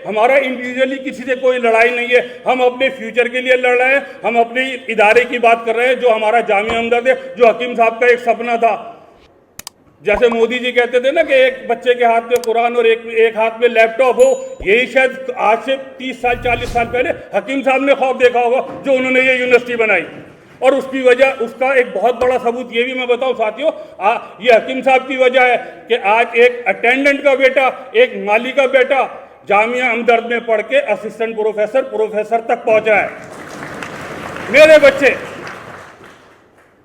हमारा इंडिविजुअली किसी से कोई लड़ाई नहीं है, हम अपने फ्यूचर के लिए लड़ रहे हैं, हम अपने इदारे की बात कर रहे हैं जो हमारा जामिया हमदर्द है, जो हकीम साहब का एक सपना था। जैसे मोदी जी कहते थे ना कि एक बच्चे के हाथ में कुरान और एक हाथ में लैपटॉप हो, यही शायद आज से 30 साल 40 साल पहले हकीम साहब ने ख्वाब देखा होगा जो उन्होंने ये यूनिवर्सिटी बनाई। और उसकी वजह, उसका एक बहुत बड़ा सबूत ये भी मैं बताऊं साथियों, ये हकीम साहब की वजह है कि आज एक अटेंडेंट का बेटा, एक माली का बेटा जामिया हमदर्द में पढ़ के असिस्टेंट प्रोफेसर तक पहुंचा है। मेरे बच्चे,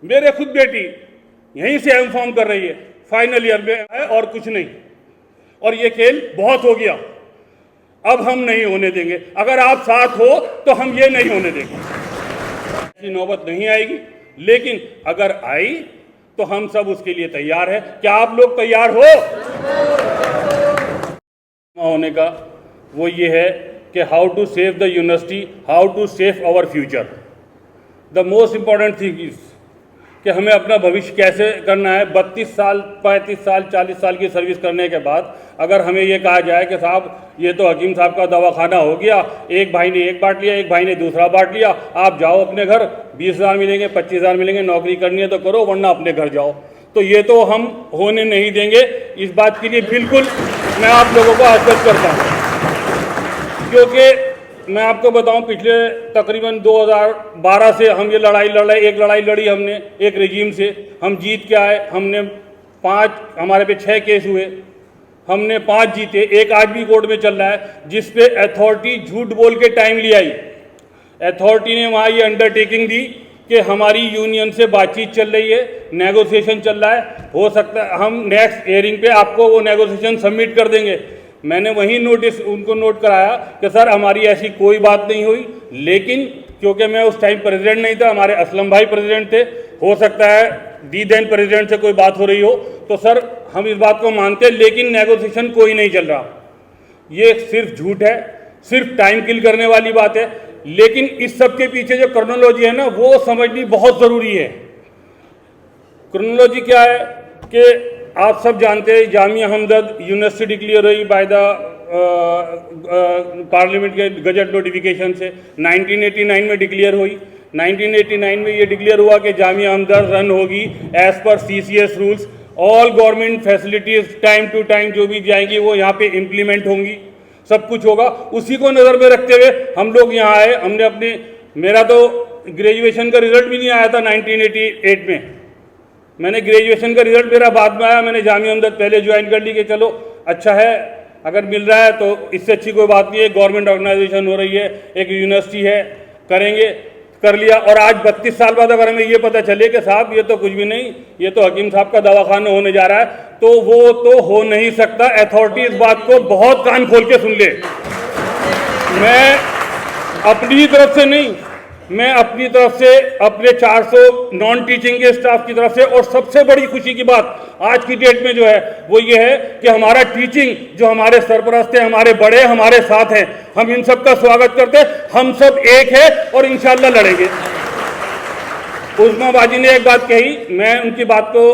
मेरे खुद बेटी यहीं से एमफॉर्म कर रही है, फाइनल ईयर में है और कुछ नहीं। और ये खेल बहुत हो गया, अब हम नहीं होने देंगे। अगर आप साथ हो तो हम ये नहीं होने देंगे। ऐसी नौबत नहीं आएगी, लेकिन अगर आई तो हम सब उसके लिए तैयार हैं। क्या आप लोग तैयार हो? होने का वो ये है कि how to save the university, how to save our future. The most important thing is कि हमें अपना भविष्य कैसे करना है। 32 साल 35 साल 40 साल की सर्विस करने के बाद अगर हमें ये कहा जाए कि साहब ये तो हकीम साहब का दवाखाना हो गया, एक भाई ने एक बांट लिया, एक भाई ने दूसरा बांट लिया, आप जाओ अपने घर, 20,000 मिलेंगे, 25,000 मिलेंगे, नौकरी करनी है तो करो वरना अपने घर जाओ, तो ये तो हम होने नहीं देंगे। इस बात के लिए बिल्कुल मैं आप लोगों को आश्वस्त करता हूँ, क्योंकि मैं आपको बताऊं पिछले तकरीबन 2012 से हम ये लड़ाई लड़ रहे। एक लड़ाई लड़ी हमने एक रेजिम से, हम जीत के आए। हमने 5, हमारे पे 6 केस हुए, हमने 5 जीते, एक आज भी कोर्ट में चल रहा है, जिस पे अथॉरिटी झूठ बोल के टाइम ले आई। अथॉरिटी ने वहाँ ये अंडरटेकिंग दी कि हमारी यूनियन से बातचीत चल रही है, नेगोशिएशन चल रहा है, हो सकता है हम नेक्स्ट हियरिंग पे आपको वो नेगोशिएशन सबमिट कर देंगे। मैंने वही नोटिस उनको नोट कराया कि सर हमारी ऐसी कोई बात नहीं हुई, लेकिन क्योंकि मैं उस टाइम प्रेसिडेंट नहीं था, हमारे असलम भाई प्रेसिडेंट थे, हो सकता है दी देन प्रेसिडेंट से कोई बात हो रही हो, तो सर हम इस बात को मानते हैं, लेकिन नेगोशिएशन कोई नहीं चल रहा। ये सिर्फ झूठ है, सिर्फ टाइम किल करने वाली बात है। लेकिन इस सब के पीछे जो क्रोनोलॉजी है ना, वो समझनी बहुत ज़रूरी है। क्रोनोलॉजी क्या है कि आप सब जानते हैं जामिया हमदर्द यूनिवर्सिटी डिक्लेयर हुई बाय द पार्लियामेंट के गजट नोटिफिकेशन से 1989 में डिक्लेयर हुई। 1989 में ये डिक्लेयर हुआ कि जामिया हमदर्द रन होगी एज पर CCS rules. All government facilities time to time जो भी जाएंगी वो यहाँ पे इम्प्लीमेंट होंगी, सब कुछ होगा। उसी को नज़र में रखते हुए हम लोग यहाँ आए। हमने अपने, मेरा तो ग्रेजुएशन का रिजल्ट भी नहीं आया था 1988 में, मैंने ग्रेजुएशन का रिजल्ट मेरा बाद में आया। मैंने जामिया हमदर्द पहले ज्वाइन कर ली कि चलो अच्छा है, अगर मिल रहा है तो इससे अच्छी कोई बात नहीं है, गवर्नमेंट ऑर्गेनाइजेशन हो रही है, एक यूनिवर्सिटी है, करेंगे, कर लिया। और आज 32 साल बाद अगर हमें ये पता चले कि साहब ये तो कुछ भी नहीं, ये तो हकीम साहब का दवाखाना होने जा रहा है, तो वो तो हो नहीं सकता। अथॉरिटी इस बात को बहुत कान खोल के सुन ले। मैं अपनी तरफ से नहीं, मैं अपनी तरफ से, अपने 400 नॉन टीचिंग के स्टाफ की तरफ से, और सबसे बड़ी खुशी की बात आज की डेट में जो है वो ये है कि हमारा टीचिंग जो हमारे सरपरस्त हैं, हमारे बड़े हमारे साथ हैं, हम इन सब का स्वागत करते हैं। हम सब एक है और इंशाल्लाह लड़ेंगे। उस्मा बाजी ने एक बात कही, मैं उनकी बात को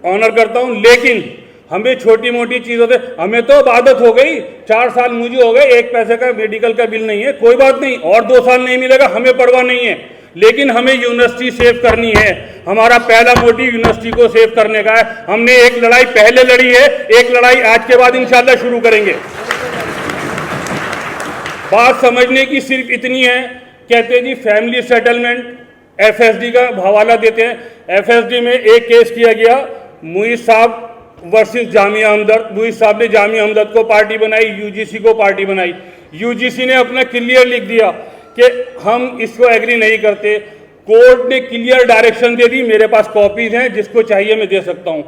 ऑनर करता हूं, लेकिन हमें छोटी मोटी चीज़ों से, हमें तो आदत हो गई, 4 साल मुझे हो गए, 1 पैसे का मेडिकल का बिल नहीं है, कोई बात नहीं, और 2 साल नहीं मिलेगा, हमें परवाह नहीं है, लेकिन हमें यूनिवर्सिटी सेव करनी है। हमारा पहला मोटिव यूनिवर्सिटी को सेव करने का है। हमने एक लड़ाई पहले लड़ी है, एक लड़ाई आज के बाद इंशाल्लाह शुरू करेंगे। बात समझने की सिर्फ इतनी है, कहते हैं जी फैमिली सेटलमेंट, FSD का हवाला देते हैं। FSD में एक केस किया गया, मुईज साहब वर्सेस जामिया हमदर्द। मुईज साहब ने जामिया हमदर्द को पार्टी बनाई, UGC को पार्टी बनाई। UGC ने अपना क्लियर लिख दिया कि हम इसको एग्री नहीं करते। कोर्ट ने क्लियर डायरेक्शन दे दी, मेरे पास कॉपीज हैं, जिसको चाहिए मैं दे सकता हूं।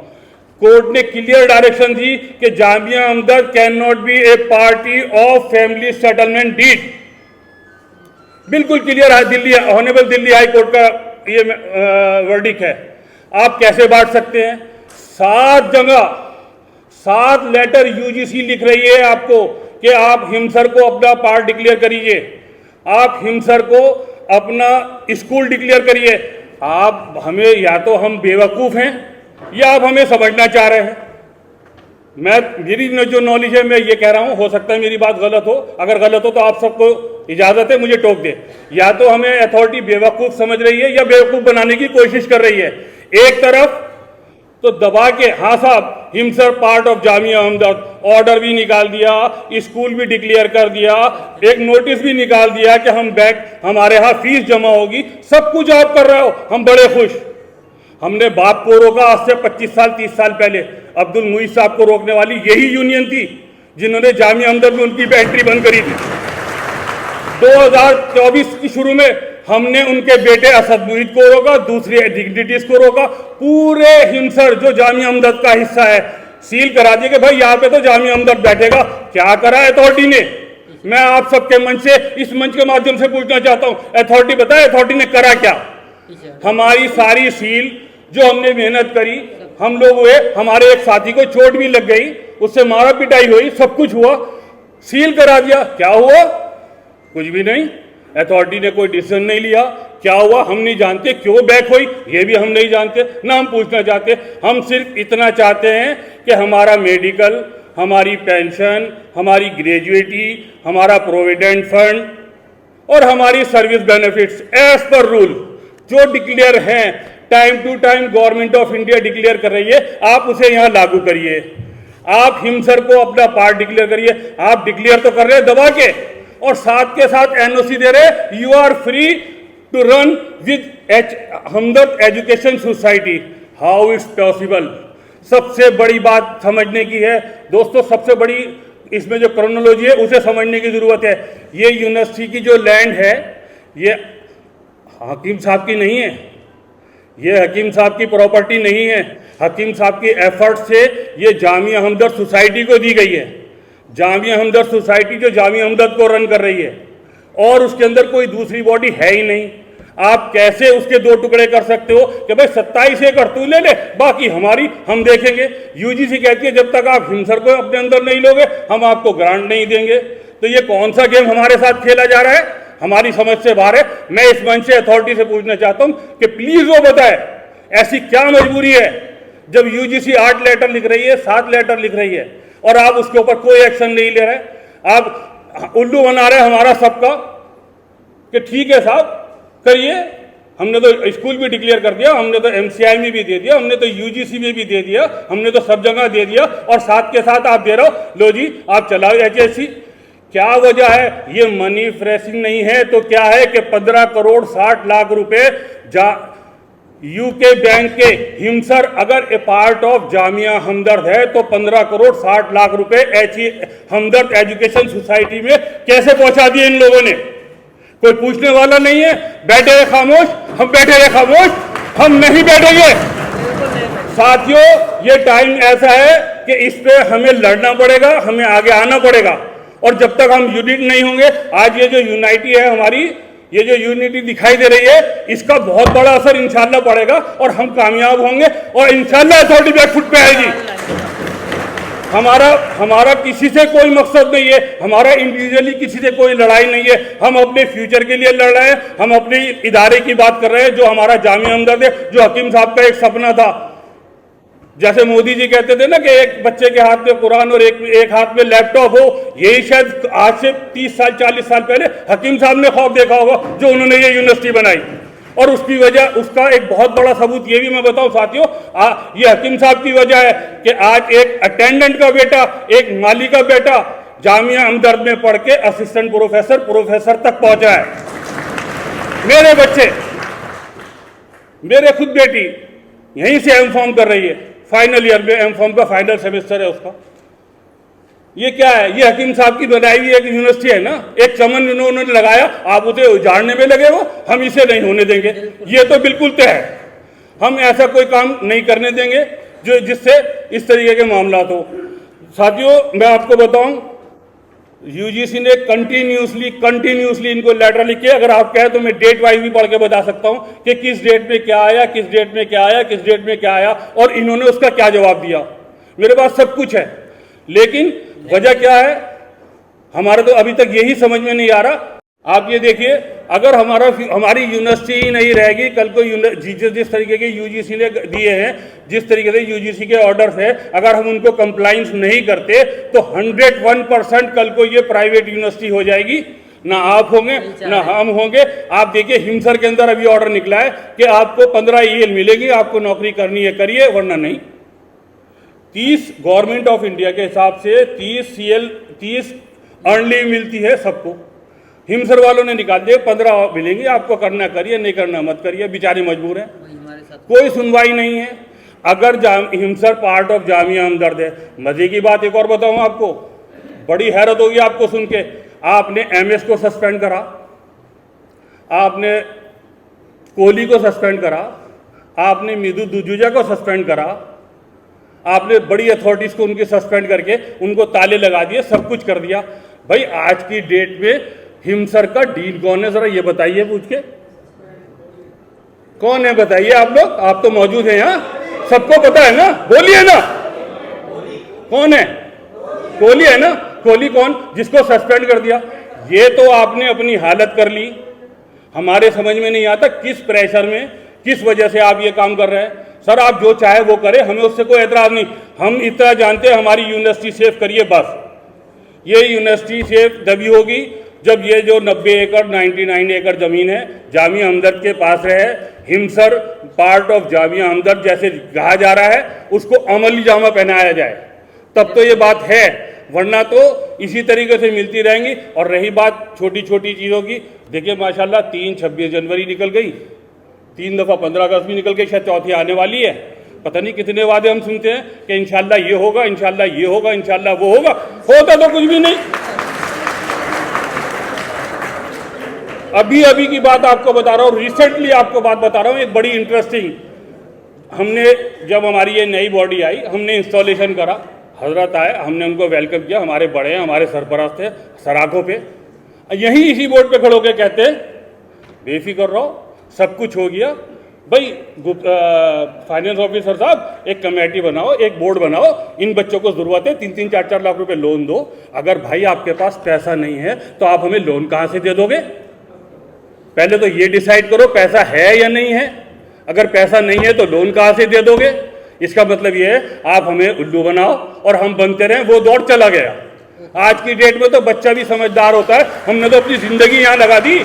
कोर्ट ने क्लियर डायरेक्शन दी कि Jamia Hamdard can not be a party of family settlement deed. बिल्कुल क्लियर है, Delhi honourable Delhi high court का ये वर्डिक है। आप कैसे बांट सकते हैं? 7 जगह 7 लेटर UGC लिख रही है आपको कि आप हिमसर को अपना पार्ट डिक्लेयर करिए, आप हिमसर को अपना स्कूल डिक्लेयर करिए। आप हमें, या तो हम बेवकूफ़ हैं या आप हमें समझना चाह रहे हैं। मेरी जो नॉलेज है मैं ये कह रहा हूँ, हो सकता है मेरी बात गलत हो, अगर गलत हो तो आप सबको इजाजत है मुझे टोक दे। या तो हमें अथॉरिटी बेवकूफ़ समझ रही है या बेवकूफ़ बनाने की कोशिश कर रही है। एक तरफ तो दबा के, हाँ साहब हिमसर part of Jamia Hamdard, order भी निकाल दिया, स्कूल भी डिक्लेयर कर दिया, एक नोटिस भी निकाल दिया कि हम हमारे यहाँ फीस जमा होगी, सब कुछ आप कर रहे हो, हम बड़े खुश। हमने बाप को रोका आज से 25 साल 30 साल पहले, अब्दुल मुईज साहब को रोकने वाली यही यूनियन थी जिन्होंने जामिया हमदर्द में उनकी एंट्री बंद करी थी। 2024 की शुरू में हमने उनके बेटे असद मुईद को रोका, दूसरी डिग्निटीज को रोका, पूरे हिमसर जो जामिया हमदर्द का हिस्सा है सील करा दिया कि भाई यहाँ पे तो जामिया हमदर्द बैठेगा। क्या करा अथॉरिटी ने? मैं आप सबके मंच से, इस मंच के माध्यम से पूछना चाहता हूँ, अथॉरिटी बताए अथॉरिटी ने करा क्या? हमारी सारी सील जो हमने मेहनत करी, हम लोग हुए, हमारे एक साथी को चोट भी लग गई, उससे मारा पिटाई हुई, सब कुछ हुआ, सील करा दिया। क्या हुआ? कुछ भी नहीं। अथॉरिटी ने कोई डिसीजन नहीं लिया। क्या हुआ हम नहीं जानते, क्यों बैक हुई ये भी हम नहीं जानते, ना हम पूछना चाहते। हम सिर्फ इतना चाहते हैं कि हमारा मेडिकल, हमारी पेंशन, हमारी ग्रेजुएटी, हमारा प्रोविडेंट फंड और हमारी सर्विस बेनिफिट्स एज पर रूल जो डिक्लेयर हैं, time to time government of India declare कर रही है, आप उसे यहाँ लागू करिए। आप हिमसर को अपना पार्ट डिक्लेयर करिए। आप डिक्लेयर तो कर रहे हैं दबा के, और साथ के साथ एनओसी दे रहे, you are free to run with Hamdard education society. How it's possible? सबसे बड़ी बात समझने की है दोस्तों, सबसे बड़ी इसमें जो क्रोनोलॉजी है उसे समझने की जरूरत है। ये यूनिवर्सिटी की जो लैंड है ये हकीम साहब की नहीं है, ये हकीम साहब की प्रॉपर्टी नहीं है। हकीम साहब की एफर्ट से ये जामिया हमदर्द सोसाइटी को दी गई है। जामिया हमदर्द सोसाइटी जो जामिया हमदर्द को रन कर रही है, और उसके अंदर कोई दूसरी बॉडी है ही नहीं। आप कैसे उसके दो टुकड़े कर सकते हो कि भाई 27 एकड़ तू ले ले, बाकी हमारी हम देखेंगे। यूजीसी कहती है जब तक आप हिमसर को अपने अंदर नहीं लोगे हम आपको ग्रांट नहीं देंगे। तो ये कौन सा गेम हमारे साथ खेला जा रहा है? हमारी समझ से बाहर है। मैं इस मंच से अथॉरिटी से पूछना चाहता हूं कि प्लीज वो बताए ऐसी क्या मजबूरी है जब यूजीसी 8 लेटर लिख रही है, 7 लेटर लिख रही है, और आप उसके ऊपर कोई एक्शन नहीं ले रहे। आप उल्लू बना रहे हमारा सबका कि ठीक है साहब करिए, हमने तो स्कूल भी डिक्लेयर कर दिया, हमने तो एमसीआई में भी दे दिया, हमने तो यूजीसी में भी दे दिया, हमने तो सब जगह दे दिया, और साथ के साथ आप दे रहे हो लो जी आप चलाओ एचएससी। क्या वजह है? ये मनी फ्रेशिंग नहीं है तो क्या है कि 15 करोड़ 60 लाख रुपए यूके बैंक के हिमसर अगर ए पार्ट ऑफ जामिया हमदर्द है तो 15 करोड़ 60 लाख रुपए हमदर्द एजुकेशन सोसाइटी में कैसे पहुंचा दिए इन लोगों ने? कोई पूछने वाला नहीं है। बैठे रहे खामोश, हम बैठे रहे खामोश, हम नहीं बैठेंगे। साथियों ये टाइम ऐसा है कि इस पे हमें लड़ना पड़ेगा, हमें आगे आना पड़ेगा, और जब तक हम यूनिट नहीं होंगे, आज ये जो यूनाइटी है हमारी, ये जो यूनिटी दिखाई दे रही है, इसका बहुत बड़ा असर इंशाल्लाह पड़ेगा और हम कामयाब होंगे और इंशाल्लाह अथॉरिटी बैकफुट पे आएगी। हमारा किसी से कोई मकसद नहीं है, हमारा इंडिविजुअली किसी से कोई लड़ाई नहीं है। हम अपने फ्यूचर के लिए लड़ रहे हैं, हम अपने इदारे की बात कर रहे हैं जो हमारा जामिया हमदर्द है, जो हकीम साहब का एक सपना था। जैसे मोदी जी कहते थे ना कि एक बच्चे के हाथ में कुरान और एक हाथ में लैपटॉप हो, यही शायद आज से 30 साल 40 साल पहले हकीम साहब ने ख्वाब देखा होगा जो उन्होंने ये यूनिवर्सिटी बनाई। और उसकी वजह, उसका एक बहुत बड़ा सबूत ये भी मैं बताऊं साथियों, ये हकीम साहब की वजह है कि आज एक अटेंडेंट का बेटा, एक माली का बेटा जामिया हमदर्द में पढ़ के असिस्टेंट प्रोफेसर तक पहुंचा है। मेरे बच्चे, मेरे खुद बेटी यहीं से एमफॉर्म कर रही है, फाइनल ईयर में एमफॉर्म का फाइनल सेमेस्टर है उसका। ये क्या है? ये हकीम साहब की बनाई हुई एक यूनिवर्सिटी है ना, एक चमन उन्होंने लगाया, आप उसे उजाड़ने में लगे हो, हम इसे नहीं होने देंगे। ये तो बिल्कुल तय है, हम ऐसा कोई काम नहीं करने देंगे जो जिससे इस तरीके के मामला हो। साथियों मैं आपको बताऊं, यूजीसी ने कंटिन्यूसली इनको लेटर लिखे। अगर आप कहें तो मैं डेट वाइज भी पढ़ के बता सकता हूं कि किस डेट में क्या आया, किस डेट में क्या आया, किस डेट में क्या आया, और इन्होंने उसका क्या जवाब दिया। मेरे पास सब कुछ है, लेकिन वजह क्या है हमारा तो अभी तक यही समझ में नहीं आ रहा। आप ये देखिए अगर हमारी यूनिवर्सिटी ही नहीं रहेगी, कल को जिस तरीके के यूजीसी ने दिए हैं, जिस तरीके से यूजीसी के ऑर्डर्स है, अगर हम उनको कंप्लाइंस नहीं करते तो 101% कल को ये प्राइवेट यूनिवर्सिटी हो जाएगी। ना आप होंगे ना हम होंगे। आप देखिए हिमसर के अंदर अभी ऑर्डर निकला है कि आपको 15 EL मिलेगी, आपको नौकरी करनी है करिए वरना नहीं। 30 गवर्नमेंट ऑफ इंडिया के हिसाब से 30 अर्न लीव मिलती है सबको। हिमसर वालों ने निकाल दिया 15 मिलेंगे, आपको करना करिए, नहीं करना मत करिए, बेचारे मजबूर हैं, कोई सुनवाई नहीं है। अगर हिमसर पार्ट ऑफ जामिया हमदर्द है, मजे की बात एक और बताऊं आपको, बड़ी हैरत होगी आपको सुन के। आपने MS को सस्पेंड करा, आपने कोहली को सस्पेंड करा, आपने मिदु दुजुजा को सस्पेंड करा, आपने बड़ी अथॉरिटीज को उनके सस्पेंड करके उनको ताले लगा दिए, सब कुछ कर दिया। भाई आज की डेट में हिमसर का डीन कौन है, जरा ये बताइए पूछ के, कौन है बताइए आप लोग, आप तो मौजूद हैं यहाँ, सबको पता है ना, बोलिए ना कौन है। कोहली है ना, कोहली कौन, जिसको सस्पेंड कर दिया। ये तो आपने अपनी हालत कर ली। हमारे समझ में नहीं आता किस प्रेशर में, किस वजह से आप ये काम कर रहे हैं। सर आप जो चाहे वो करें, हमें उससे कोई एतराज नहीं, हम इतना जानते हैं हमारी यूनिवर्सिटी सेफ करिए बस। ये यूनिवर्सिटी सेफ तभी होगी जब ये जो 90 एकड़ 99 एकड़ जमीन है जामिया हमदर्द के पास रहे, हिमसर पार्ट ऑफ जामिया हमदर्द जैसे कहा जा रहा है उसको अमली जामा पहनाया जाए, तब तो ये बात है, वरना तो इसी तरीके से मिलती रहेंगी। और रही बात छोटी छोटी चीज़ों की, देखिए माशाल्लाह 26 जनवरी निकल गई, 3 दफ़ा 15 अगस्त भी निकल गई, शायद चौथी आने वाली है। पता नहीं कितने वादे हम सुनते हैं कि इंशाल्लाह ये होगा, इंशाल्लाह ये होगा, इंशाल्लाह वो होगा, होता तो कुछ भी नहीं। अभी की बात आपको बता रहा हूँ, रिसेंटली आपको बात बता रहा हूँ, एक बड़ी इंटरेस्टिंग। हमने जब हमारी ये नई बॉडी आई, हमने इंस्टॉलेशन करा, हजरत आए, हमने उनको वेलकम किया, हमारे बड़े हैं, हमारे सरपरस्त थे सराखों पे, यही इसी बोर्ड पे खड़े होकर कहते हैं बेफिक्र रहो, सब कुछ हो गया। भाई फाइनेंस ऑफिसर साहब एक कमेटी बनाओ, एक बोर्ड बनाओ, इन बच्चों को जरूरत है 3-3, 4-4 लाख रुपए लोन दो। अगर भाई आपके पास पैसा नहीं है तो आप हमें लोन कहाँ से दे दोगे, पहले तो ये डिसाइड करो पैसा है या नहीं है। अगर पैसा नहीं है तो लोन कहाँ से दे दोगे। इसका मतलब ये है आप हमें उल्लू बनाओ और हम बनते रहें, वो दौर चला गया। आज की डेट में तो बच्चा भी समझदार होता है, हमने तो अपनी जिंदगी यहाँ लगा दी,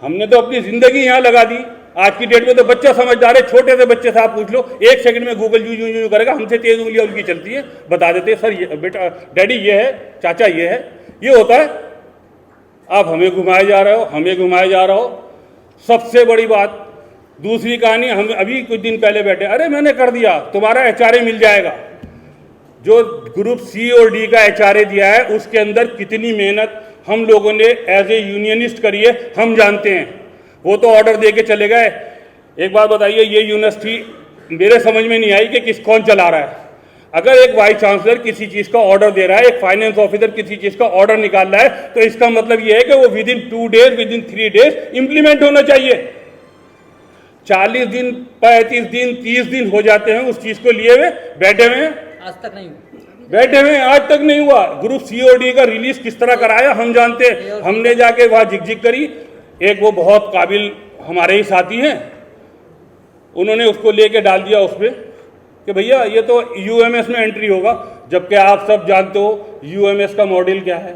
हमने तो अपनी जिंदगी यहाँ लगा दी। आज की डेट में तो बच्चा समझदार है, छोटे से बच्चे से आप पूछ लो, 1 सेकंड में गूगल यू करेगा, हमसे तेज उंगलियां उनकी चलती है, बता देते हैं सर ये बेटा, डैडी ये है, चाचा ये है, ये होता है। आप हमें घुमाए जा रहे हो, हमें घुमाए जा रहे हो। सबसे बड़ी बात दूसरी कहानी, हम अभी कुछ दिन पहले बैठे, अरे मैंने कर दिया, तुम्हारा HRA मिल जाएगा। जो ग्रुप C और D का HRA दिया है उसके अंदर कितनी मेहनत हम लोगों ने एज ए यूनियनिस्ट करी है हम जानते हैं। वो तो ऑर्डर दे के चले गए। एक बात बताइए, ये यूनिवर्सिटी मेरे समझ में नहीं आई कि कौन चला रहा है। अगर एक वाइस चांसलर किसी चीज़ का ऑर्डर दे रहा है, एक फाइनेंस ऑफिसर किसी चीज़ का ऑर्डर निकाल रहा है, तो इसका मतलब ये है कि वो within 2 days, within 3 days implement होना चाहिए। 40 दिन, 35 दिन, 30 दिन हो जाते हैं उस चीज़ को लिए हुए बैठे हुए हैं, आज तक नहीं बैठे हुए, आज तक नहीं हुआ। ग्रुप C और D का रिलीज किस तरह कराया हम जानते हैं। हमने जाके वहाँ झिकझिक करी, एक वो बहुत काबिल हमारे ही साथी हैं, उन्होंने उसको लेके डाल दिया उस पर कि भैया ये तो UMS में एंट्री होगा, जबकि आप सब जानते हो UMS का मॉडल क्या है,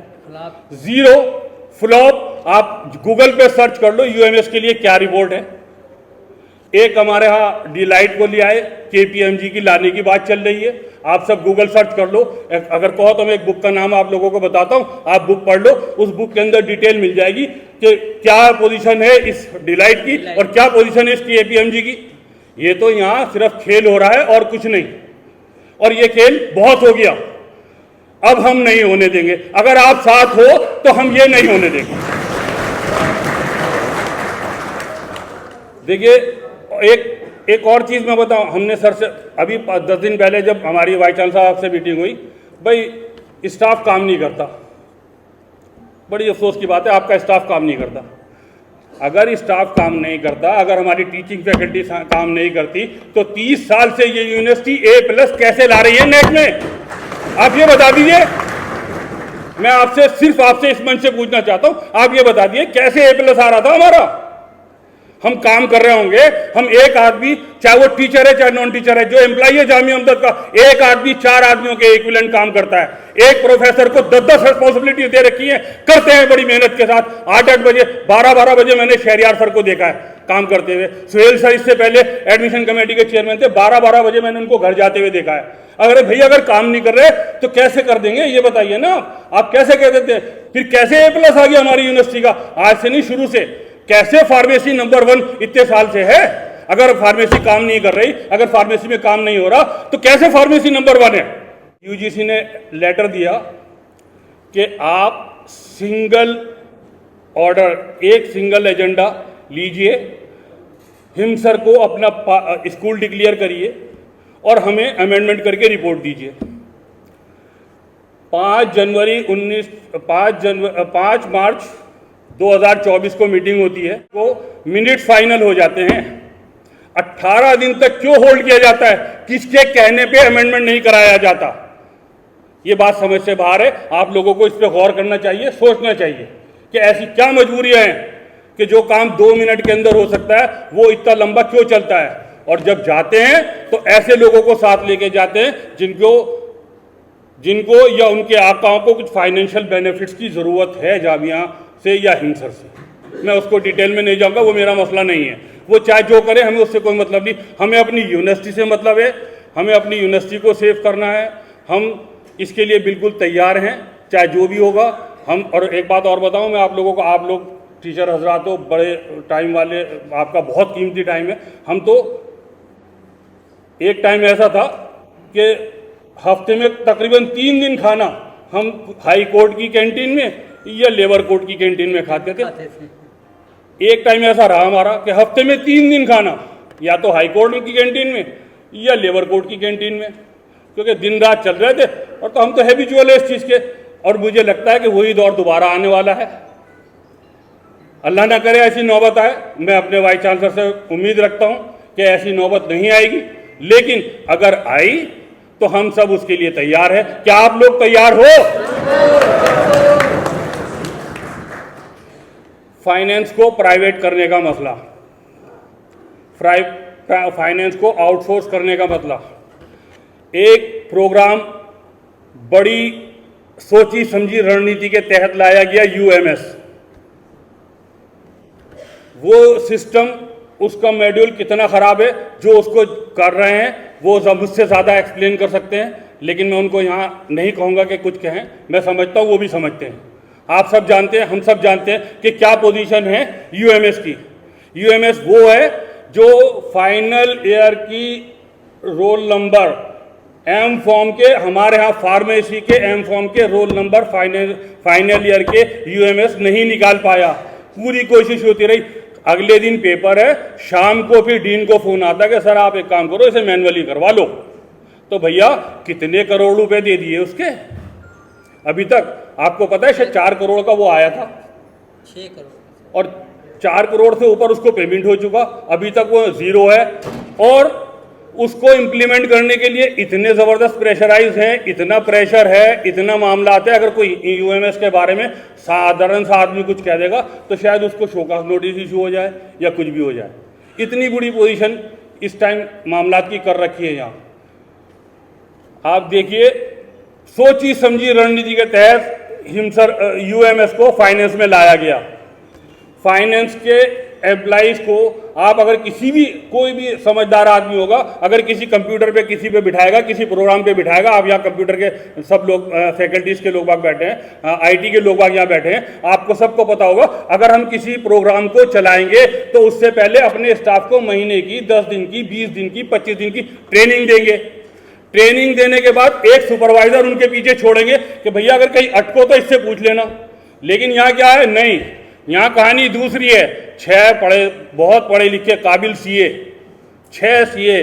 0 फ्लॉप। आप गूगल पे सर्च कर लो UMS के लिए क्या रिपोर्ट है। एक हमारे यहाँ डिलाइट को ले आए, KPMG की लाने की बात चल रही है, आप सब गूगल सर्च कर लो। अगर कहो तो मैं एक बुक का नाम आप लोगों को बताता हूँ, आप बुक पढ़ लो, उस बुक के अंदर डिटेल मिल जाएगी कि क्या पोजीशन है इस डिलाइट की और क्या पोजीशन है इस KPMG की। ये तो यहाँ सिर्फ खेल हो रहा है और कुछ नहीं, और ये खेल बहुत हो गया, अब हम नहीं होने देंगे। अगर आप साथ हो तो हम ये नहीं होने देंगे। देखिए एक और चीज़ मैं बताऊं, हमने सर से अभी 10 दिन पहले जब हमारी वाइस चांसलर साहब से मीटिंग हुई, भाई स्टाफ काम नहीं करता, बड़ी अफसोस की बात है, आपका स्टाफ काम नहीं करता। अगर स्टाफ काम नहीं करता, अगर हमारी टीचिंग फैकल्टी काम नहीं करती, तो 30 साल से ये यूनिवर्सिटी A+ कैसे ला रही है नेट में, आप ये बता दीजिए। मैं आपसे सिर्फ आपसे इस मंच से पूछना चाहता हूं, आप ये बता दिए कैसे A+ आ रहा था हमारा। हम काम कर रहे होंगे, हम एक आदमी, चाहे वो टीचर है चाहे नॉन टीचर है, जो एम्प्लॉई है जामिया हमदर्द का, एक आदमी 4 आदमियों के इक्विवेलेंट काम करता है। एक प्रोफेसर को 10-10 रिस्पॉन्सिबिलिटी दे रखी है, करते हैं बड़ी मेहनत के साथ। 8-8 बजे 12-12 बजे मैंने शहरियार सर को देखा है काम करते हुए। सुहेल सर इससे पहले एडमिशन कमेटी के चेयरमैन थे, 12-12 बजे मैंने उनको घर जाते हुए देखा है। अगर भैया अगर काम नहीं कर रहे तो कैसे कर देंगे, ये बताइए ना आप कैसे कह देते हैं। फिर कैसे A+ आ गया हमारी यूनिवर्सिटी का? आज से नहीं, शुरू से। कैसे फार्मेसी नंबर 1 इतने साल से है? अगर फार्मेसी काम नहीं कर रही, अगर फार्मेसी में काम नहीं हो रहा, तो कैसे फार्मेसी नंबर 1 है? यूजीसी ने लेटर दिया कि आप सिंगल ऑर्डर, एक सिंगल एजेंडा लीजिए, हिमसर को अपना स्कूल डिक्लेयर करिए और हमें अमेंडमेंट करके रिपोर्ट दीजिए। 5 मार्च 2024 को मीटिंग होती है, वो मिनट्स फाइनल हो जाते हैं। 18 दिन तक क्यों होल्ड किया जाता है? किसके कहने पे अमेंडमेंट नहीं कराया जाता? ये बात समझ से बाहर है। आप लोगों को इस पर गौर करना चाहिए, सोचना चाहिए कि ऐसी क्या मजबूरियां हैं कि जो काम 2 मिनट के अंदर हो सकता है वो इतना लंबा क्यों चलता है। और जब जाते हैं तो ऐसे लोगों को साथ लेके जाते हैं जिनको या उनके आकाओं को कुछ फाइनेंशियल बेनिफिट्स की ज़रूरत है जामिया से या हिमसर से। मैं उसको डिटेल में नहीं जाऊंगा, वो मेरा मसला नहीं है। वो चाहे जो करे, हमें उससे कोई मतलब नहीं। हमें अपनी यूनिवर्सिटी से मतलब है, हमें अपनी यूनिवर्सिटी को सेव करना है। हम इसके लिए बिल्कुल तैयार हैं, चाहे जो भी होगा। हम, और एक बात और बताऊं मैं आप लोगों को, आप लोग टीचर हजरात हो, बड़े टाइम वाले, आपका बहुत कीमती टाइम है। हम तो एक टाइम ऐसा था कि हफ्ते में तकरीबन 3 दिन खाना हम हाई कोर्ट की कैंटीन में या लेबर कोर्ट की कैंटीन में खाते थे। एक टाइम ऐसा रहा हमारा कि हफ्ते में 3 दिन खाना या तो हाई कोर्ट की कैंटीन में या लेबर कोर्ट की कैंटीन में, क्योंकि दिन रात चल रहे थे। और तो हम तो हैबिचुअल है इस चीज़ के, और मुझे लगता है कि वही दौर दोबारा आने वाला है। अल्लाह ना करे ऐसी नौबत आए। मैं अपने वाइस चांसलर से उम्मीद रखता हूँ कि ऐसी नौबत नहीं आएगी, लेकिन अगर आई तो हम सब उसके लिए तैयार हैं। क्या आप लोग तैयार हो? फाइनेंस को प्राइवेट करने का मसला, फाइनेंस को आउटसोर्स करने का मसला, एक प्रोग्राम बड़ी सोची समझी रणनीति के तहत लाया गया, UMS। वो सिस्टम, उसका मॉड्यूल कितना ख़राब है, जो उसको कर रहे हैं वो मुझसे ज़्यादा एक्सप्लेन कर सकते हैं। लेकिन मैं उनको यहाँ नहीं कहूँगा कि कुछ कहें, मैं समझता हूँ वो भी समझते हैं। आप सब जानते हैं, हम सब जानते हैं कि क्या पोजीशन है UMS की। UMS वो है जो फाइनल ईयर की रोल नंबर M फॉर्म के, हमारे यहाँ फार्मेसी के M फॉर्म के रोल नंबर फाइनल ईयर के UMS नहीं निकाल पाया। पूरी कोशिश होती रही। अगले दिन पेपर है, शाम को फिर डीन को फोन आता है कि सर आप एक काम करो, इसे मैनुअली करवा लो। तो भैया कितने करोड़ रुपए दे दिए उसके अभी तक? आपको पता है शायद 4 करोड़ का वो आया था, 6 करोड़, और 4 करोड़ से ऊपर उसको पेमेंट हो चुका, अभी तक वो 0 है। और उसको इम्प्लीमेंट करने के लिए इतने ज़बरदस्त प्रेशराइज हैं, इतना प्रेशर है, इतना मामला आता है। अगर कोई UMS के बारे में साधारण सा आदमी कुछ कह देगा तो शायद उसको शोकास नोटिस इशू हो जाए या कुछ भी हो जाए। इतनी बुरी पोजीशन इस टाइम मामला की कर रखी है यहाँ। आप देखिए, सोची समझी रणनीति के तहत हिमसर UMS को फाइनेंस में लाया गया। फाइनेंस के एम्प्लॉइज को आप अगर कोई भी समझदार आदमी होगा, अगर किसी कंप्यूटर पे किसी पे बिठाएगा, किसी प्रोग्राम पे बिठाएगा, आप यहाँ कंप्यूटर के सब लोग फैकल्टीज के लोग बाग बैठे हैं, IT के लोग बाग यहाँ बैठे हैं, आपको सबको पता होगा अगर हम किसी प्रोग्राम को चलाएंगे तो उससे पहले अपने स्टाफ को महीने की, 10 दिन की, 20 दिन की, 25 दिन की ट्रेनिंग देंगे। ट्रेनिंग देने के बाद एक सुपरवाइजर उनके पीछे छोड़ेंगे कि भैया अगर कहीं अटको तो इससे पूछ लेना। लेकिन यहाँ क्या है? नहीं, यहाँ कहानी दूसरी है। 6 बहुत पढ़े लिखे काबिल CA, 6 CA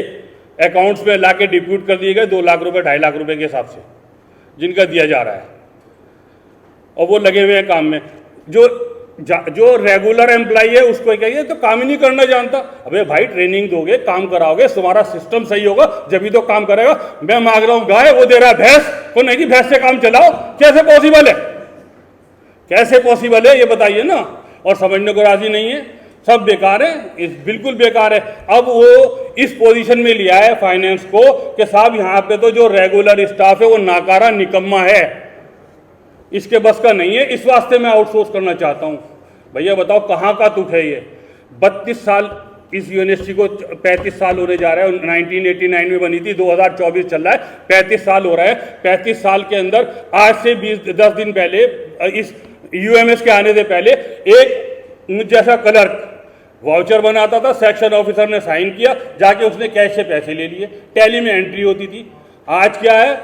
अकाउंट्स में लाके डिप्यूट कर दिए गए 2 लाख रुपए, 2.5 लाख रुपए के हिसाब से जिनका दिया जा रहा है, और वो लगे हुए हैं काम में। जो रेगुलर एम्प्लॉई है उसको कहिए तो काम ही नहीं करना जानता। अबे भाई, ट्रेनिंग दोगे, काम कराओगे, तुम्हारा सिस्टम सही होगा जब ही तो काम करेगा। मैं मांग रहा हूँ गाय, वो दे रहा है भैंस, तो नहीं कि भैंस से काम चलाओ, कैसे पॉसिबल है? कैसे पॉसिबल है ये बताइए ना। और समझने को राजी नहीं है, सब बेकार है, बिल्कुल बेकार है। अब वो इस पोजीशन में लिया है फाइनेंस को कि साहब यहाँ पे तो जो रेगुलर स्टाफ है वो नाकारा निकम्मा है, इसके बस का नहीं है, इस वास्ते मैं आउटसोर्स करना चाहता हूँ। भैया बताओ कहाँ का तुक है ये। 32 साल इस यूनिवर्सिटी को, 35 साल होने जा रहा है, 1989 में बनी थी, 2024 चल रहा है, 35 साल हो रहा है। 35 साल के अंदर आज से 10 दिन पहले, इस यूएमएस के आने से पहले, एक मुझ जैसा क्लर्क वाउचर बनाता था, सेक्शन ऑफिसर ने साइन किया, जाके उसने कैश से पैसे ले लिए, टैली में एंट्री होती थी। आज क्या है,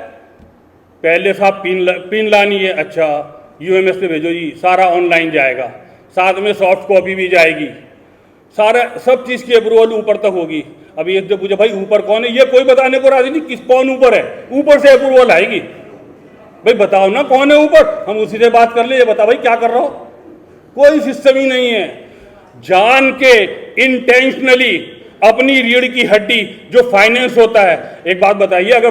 पहले साहब पिन लानी है, अच्छा यूएमएस पे भेजो जी, सारा ऑनलाइन जाएगा, साथ में सॉफ्ट कॉपी भी जाएगी, सारा सब चीज़ की अप्रूवल ऊपर तक होगी। अभी ये पूछे भाई ऊपर कौन है, ये कोई बताने को राजी नहीं, कौन ऊपर है, ऊपर से अप्रूवल आएगी। भाई बताओ ना कौन है ऊपर, हम उसी से बात कर ले, ये बता भाई क्या कर रहा हो। कोई सिस्टम ही नहीं है। जान के इंटेंशनली अपनी रीढ़ की हड्डी जो फाइनेंस होता है, एक बात बताइए, अगर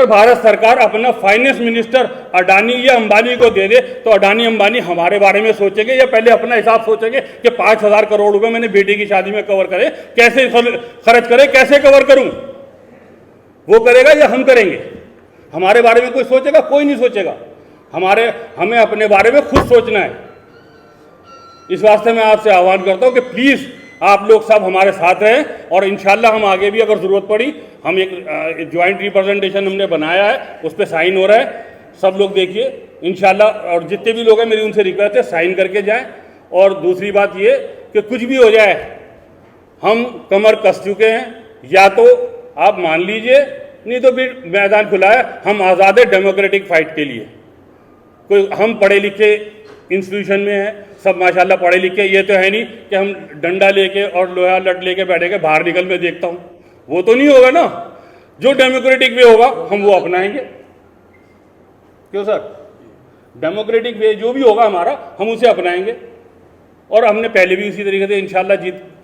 भारत सरकार अपना फाइनेंस मिनिस्टर अडानी या अंबानी को दे दे, तो अडानी अंबानी हमारे बारे में सोचेंगे या पहले अपना हिसाब सोचेंगे कि 5,000 करोड़ रुपए मैंने बेटी की शादी में कवर करे, कैसे खर्च करे, कैसे कवर करूं, वो करेगा या हम करेंगे? हमारे बारे में कोई सोचेगा? कोई नहीं सोचेगा। हमें अपने बारे में खुद सोचना है। इस वास्ते मैं आपसे आह्वान करता हूं कि प्लीज आप लोग सब हमारे साथ रहें, और इंशाल्लाह हम आगे भी अगर ज़रूरत पड़ी, हम एक ज्वाइंट रिप्रेजेंटेशन हमने बनाया है, उस पर साइन हो रहा है, सब लोग देखिए इंशाल्लाह। और जितने भी लोग हैं मेरी उनसे रिक्वेस्ट है साइन करके जाएं। और दूसरी बात ये कि कुछ भी हो जाए, हम कमर कस चुके हैं, या तो आप मान लीजिए, नहीं तो फिर मैदान खुला है, हम आज़ाद है डेमोक्रेटिक फाइट के लिए। कोई हम पढ़े लिखे इंस्टीट्यूशन में हैं, सब माशाल्लाह पढ़े लिखे, ये तो है नहीं कि हम डंडा लेके और लोहा लट लेके बैठेंगे, बाहर निकल में देखता हूँ, वो तो नहीं होगा ना। जो डेमोक्रेटिक वे होगा हम वो अपनाएंगे। क्यों सर? डेमोक्रेटिक वे जो भी होगा हमारा, हम उसे अपनाएंगे। और हमने पहले भी उसी तरीके से इंशाल्लाह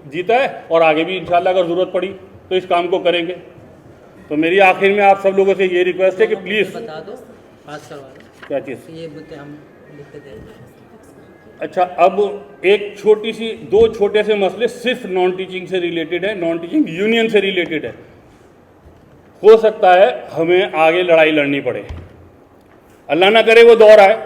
जीता है, और आगे भी इंशाल्लाह अगर ज़रूरत पड़ी तो इस काम को करेंगे। तो मेरी आखिर में आप सब लोगों से ये रिक्वेस्ट है कि प्लीज़ बता दो, पास करवा दो। क्या चीज़? ये बुक हम लिख के देंगे। अच्छा, अब दो छोटे से मसले सिर्फ नॉन टीचिंग से रिलेटेड है, नॉन टीचिंग यूनियन से रिलेटेड है। हो सकता है हमें आगे लड़ाई लड़नी पड़े, अल्लाह ना करे वो दौर आए।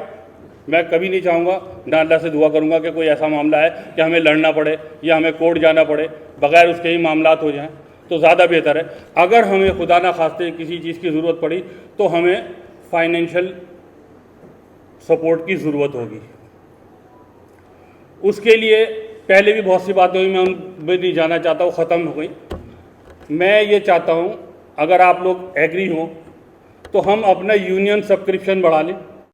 मैं कभी नहीं चाहूँगा, ना अल्लाह से दुआ करूँगा कि कोई ऐसा मामला है कि हमें लड़ना पड़े या हमें कोर्ट जाना पड़े, बगैर उसके ही मामलात हो जाएं तो ज़्यादा बेहतर है। अगर हमें खुदा ना खास्ते किसी चीज़ की ज़रूरत पड़ी तो हमें फाइनेंशियल सपोर्ट की ज़रूरत होगी। उसके लिए पहले भी बहुत सी बातें हुई, मैं उनमें नहीं जाना चाहता हूँ, ख़त्म हो गई। मैं ये चाहता हूँ अगर आप लोग एग्री हों तो हम अपना यूनियन सब्सक्रिप्शन बढ़ा लें।